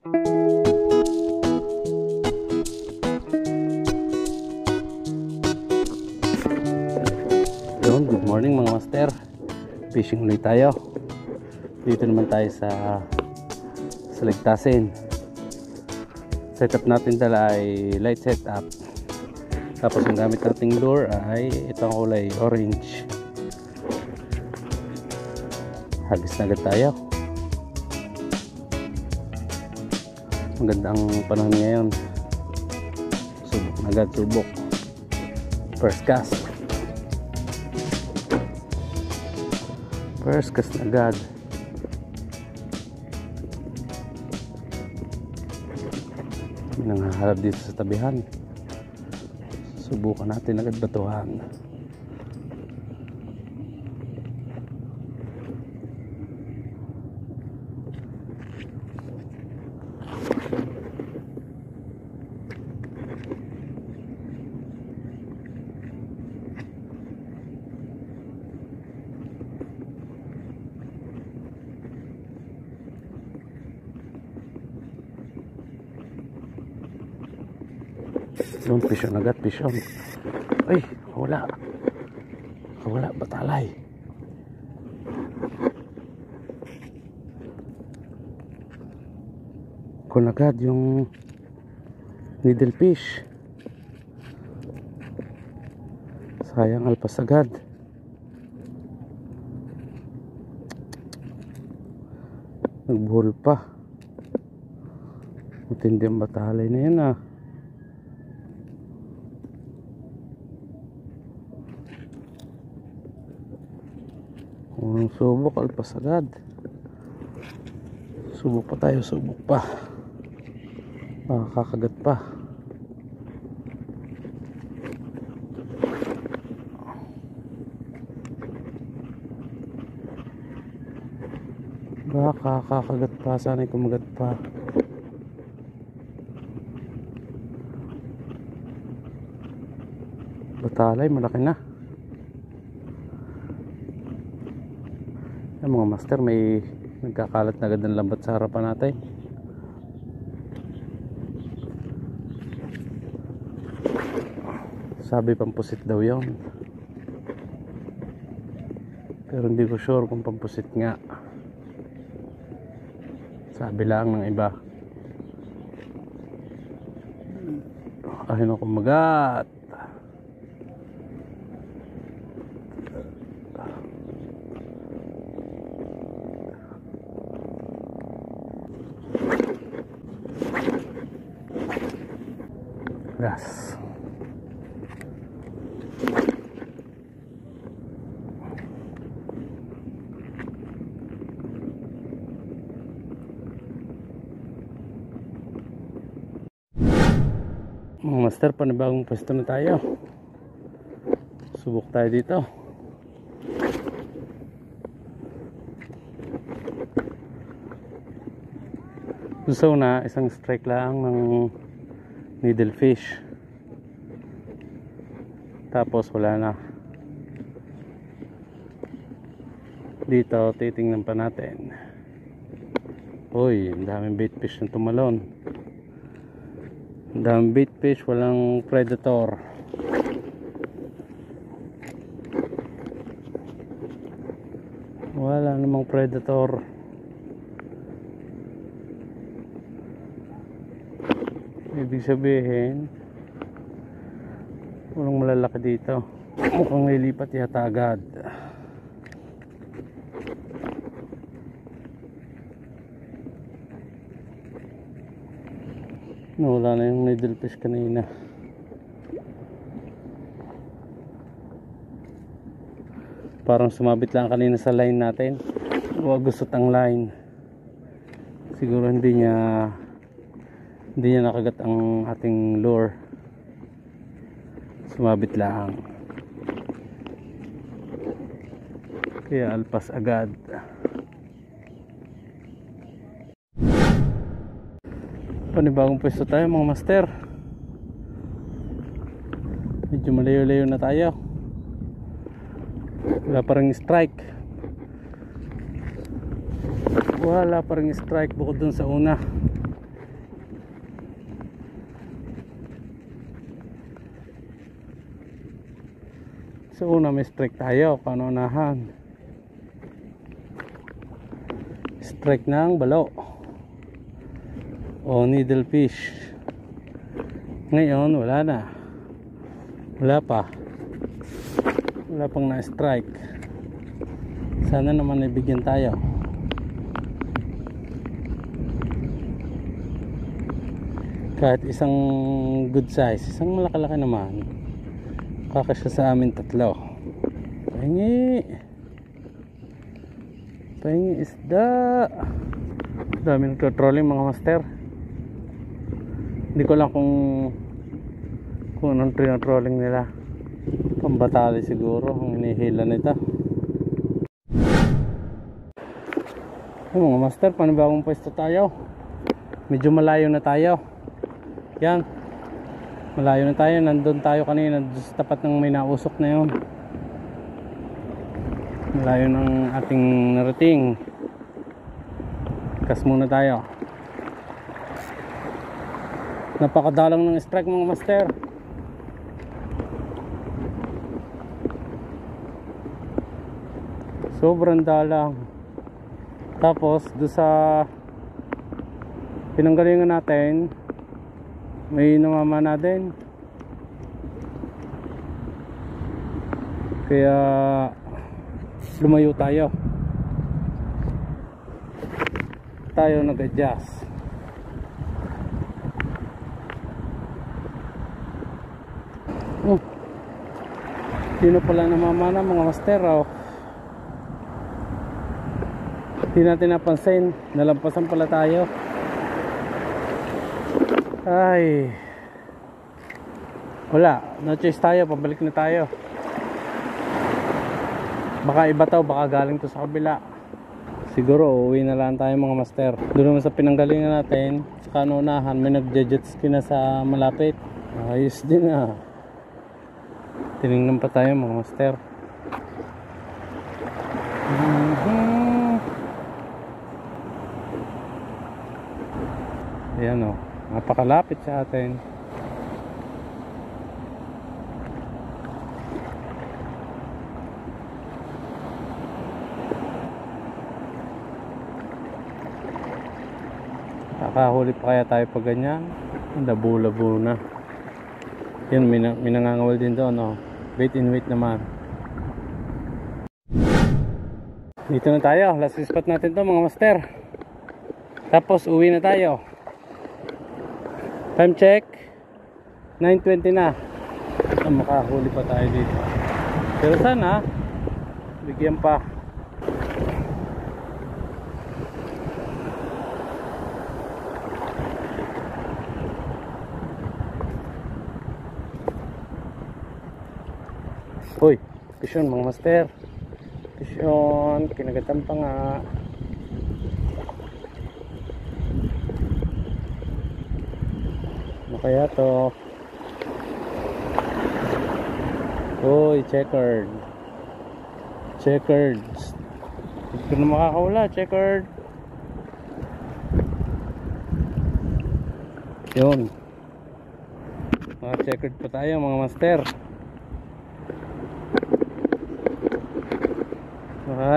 Yun, good morning mga master. Fishing ulit tayo. Dito naman tayo sa Ligtasin. Setup natin dala ay light setup. Tapos ang gamit nating lure ay itong kulay orange. Hagis na agad tayo. Magandang panahon ngayon. Subok na agad, subok. First cast. First cast na agad. May nanghaharap dito sa tabihan. Subukan natin agad batuhan. Doon, pisyon agad, pisyon. Ay, wala. Wala, batalay. Kung agad yung needle fish. Sayang, alpas agad. Nagbuhol pa. Matindi ang batalay na yan ah. Unang subok, alpas agad. Subok pa tayo, subok pa. Kakagat pa. Kakagat pa, sana'y kumagat pa. Batalay, malaki na. Yung mga master, may nagkakalat na agad ng lambat sa harapan natin. Sabi pampusit daw yun, pero hindi ko sure kung pampusit nga. Sabi lang ng iba. Ayun ako kumagat. Gas. Mga master, panibagong pwesto na tayo. Subok tayo dito. Gusto na isang strike lang ng needle fish. Tapos wala na. Dito titingnan pa natin. Uy, ang daming bait fish na tumalon. Ang daming bait fish, walang predator. Wala namang predator. Ibig sabihin walang malalaki dito. Mukhang nilipat yata agad. Wala na yung needle fish kanina. Parang sumabit lang kanina sa line natin. Huwag gusot ang line. Siguro hindi niya nakagat ang ating lure. Sumabit lang. Kaya alpas agad. Panibagong pwesto tayo mga master. Medyo malayo-layo na tayo. Wala pa ring strike. Wala pa ring strike bukod dun sa una. So una may strike tayo, panunahan. Strike ng balo o needlefish. Ngayon wala na, wala pang na-strike. Sana naman ibigyan tayo. Kahit isang good size, isang malaki-laki naman, kakasya sa amin 3. Pahingi isda. Dami nagto-trolling mga master. Hindi ko lang kung anong trolling nila. Pambatali siguro ang hinihila nito. Mga master, panibagong pwesto tayo. Medyo malayo na tayo. Yan, malayo na tayo. Nandun tayo kanina sa tapat ng may nausok na yun. Malayo ng ating narating. Kas muna tayo. Napakadalang ng strike mga master. Sobrang dalang. Tapos doon sa pinanggalingan natin, may namamana din. Kaya lumayo tayo nag-adjust. Sino pala namamana mga master, hindi natin napansin, nalampasan pala tayo. Ay, wala, no-chase tayo, pabalik na tayo. Baka iba to, baka galing to sa kabila. Siguro uuwi na lang tayo mga master. Doon naman sa pinanggalingan natin, sa kanunahan, may nagje-jet ski na sa malapit. Ayos din tinignan pa tayo mga master. Ayan napakalapit sa atin. Kakahuli pa kaya tayo pag ganyan? Labo-labo na. Yun, may nangangawal din doon. Bait in weight naman. Dito na tayo, last spot natin to mga master. Tapos uwi na tayo. Time check 9:20 na. Makahuli pa tayo dito. Pero sana bigyan pa. Hoy, pisyon mga master. Pisyon, kinagatan pa nga. Ano kaya to? Hoy, checkered. Hindi ko na makakawala, checkered. Yun. Mga checkered pa tayo mga master.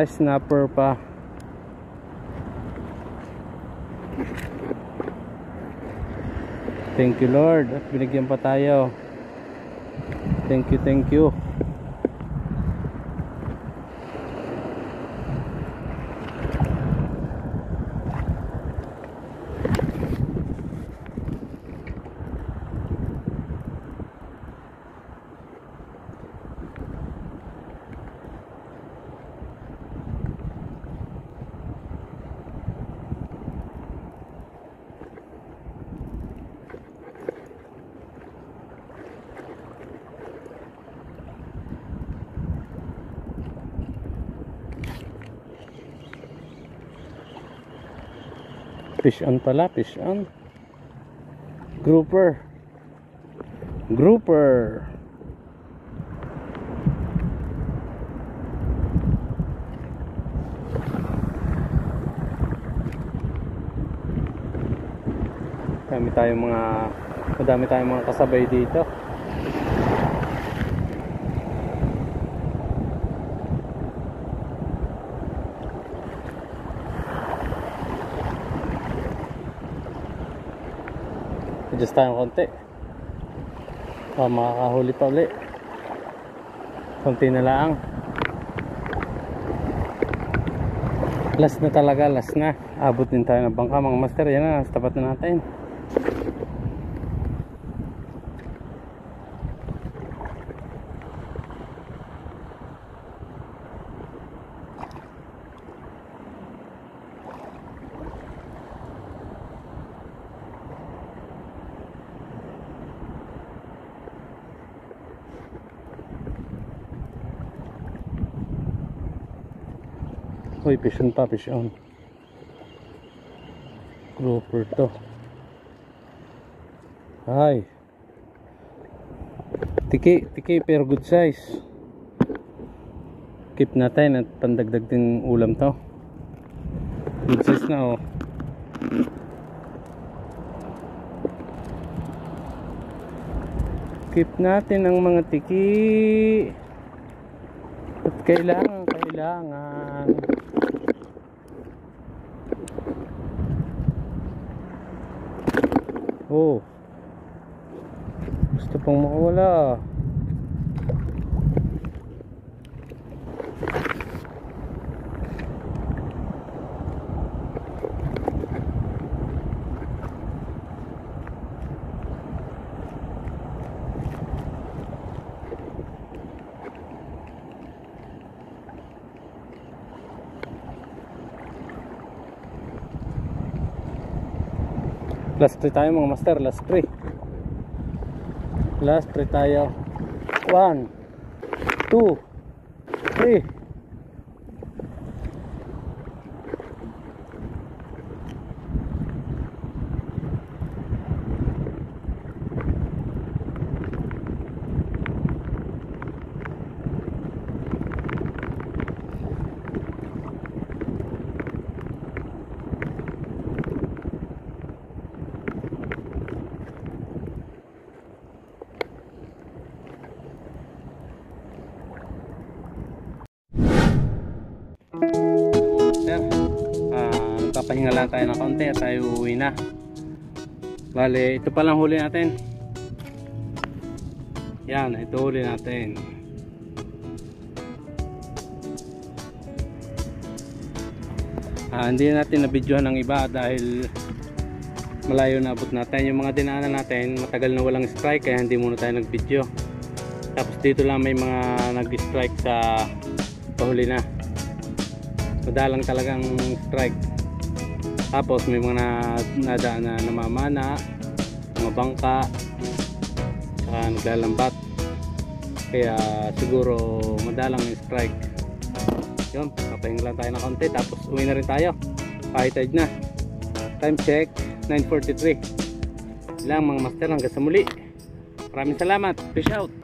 Snapper pa. Thank you Lord, at binigyan pa tayo. Thank you. Fish on pala, fish on. Grouper. Madami tayong mga kasabay dito. Adjust tayo konti. Makakahuli pa ulit. Konti na lang. Last na talaga, last na. Abot din tayo ng bangka mga master. Yan na, tapat na natin. Uy, fish on pa, fish on. Grouper to. Ay. Tiki pero good size. Keep natin at pandagdag din ulam to. Good size na oh. Keep natin ang mga tiki. At kailangan. Oh, gusto pang makawala. Last 3 tayo mga master, last 3 tayo. 1 2 3. Papahinga lang tayo ng konti at tayo uuwi na. Bale, ito pa lang huli natin. Yan, ito huli natin. Hindi natin nabidyohan ng iba dahil malayo na abot natin. Yung mga dinaanan natin matagal na walang strike kaya hindi muna tayo nagbidyo. Tapos dito lang may mga nag-strike sa pahuli na. Madalang talagang strike. Tapos may mga nadaan na namamana, mga bangka, saka naglalambat. Kaya siguro madalang yung strike. Yun, papahinga lang tayo ng konti. Tapos uwi na rin tayo. High tide na. Time check, 9:43. Lang mga master, hanggang sa muli. Maraming salamat. Peace out.